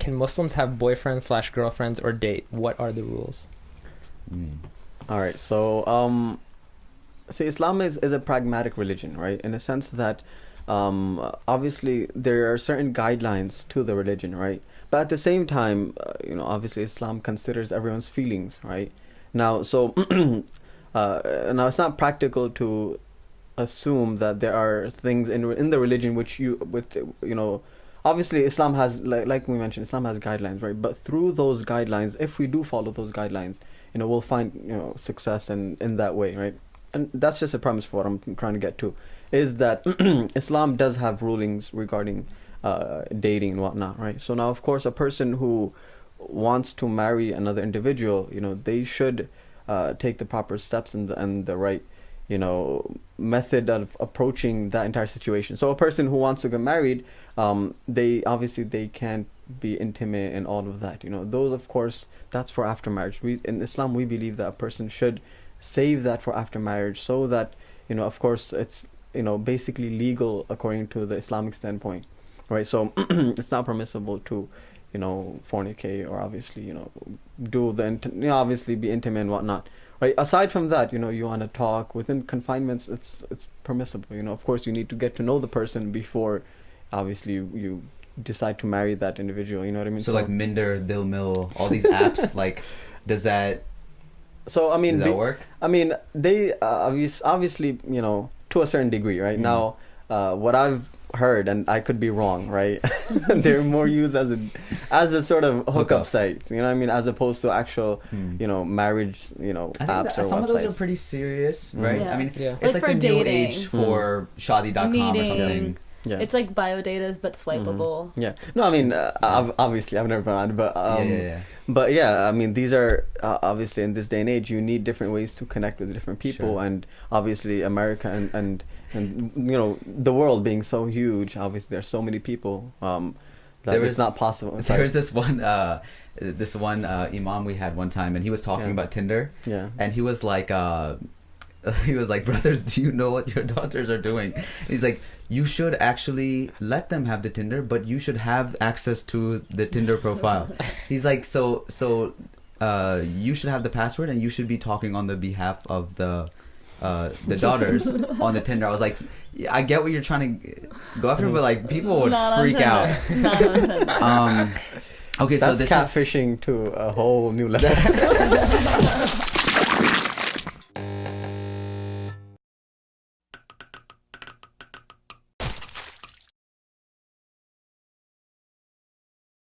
can Muslims have boyfriends / girlfriends or date? What are the rules? All right, so see, Islam is a pragmatic religion, right? In a sense that obviously there are certain guidelines to the religion, right? But at the same time, obviously Islam considers everyone's feelings, right? Now, so now it's not practical to assume that there are things in the religion which obviously Islam has, like we mentioned, Islam has guidelines, right? But through those guidelines, if we do follow those guidelines, we'll find success in that way, right? And that's just a premise for what I'm trying to get to, is that Islam does have rulings regarding dating and whatnot, right? So now, of course, a person who wants to marry another individual, they should take the proper steps and the right method of approaching that entire situation. So a person who wants to get married, they can't be intimate and all of that. Those, of course, that's for after marriage. In Islam, we believe that a person should save that for after marriage, so that of course it's basically legal according to the Islamic standpoint, right? So it's not permissible to fornicate, or obviously do obviously be intimate and whatnot, right? Aside from that, you want to talk within confinements, it's permissible. Of course, you need to get to know the person before obviously you decide to marry that individual. You know what I mean? So like Minder, Dil Mill, all these apps, like, does that does that work? I mean, they obviously to a certain degree, right? Now, what I've heard, and I could be wrong, right? They're more used as a sort of hookup site, as opposed to actual marriage I think apps or some websites. of those are pretty serious, right? Yeah. I mean, Like it's like for the new dating. age for Shadi.com or something. Yeah. It's like biodatas but swipeable. Yeah. No, I mean, obviously I've never done it, but but yeah, I mean, these are obviously in this day and age, you need different ways to connect with different people, and obviously America and the world being so huge, obviously there's so many people that it's not possible. There was this one imam we had one time, and he was talking about Tinder, and he was like, brothers, do you know what your daughters are doing? And he's like, you should actually let them have the Tinder, but you should have access to the Tinder profile. He's like, so you should have the password, and you should be talking on the behalf of the daughters on the Tinder. I was like, I get what you're trying to go after, but like people would freak out. Okay, so this catfishing to a whole new level.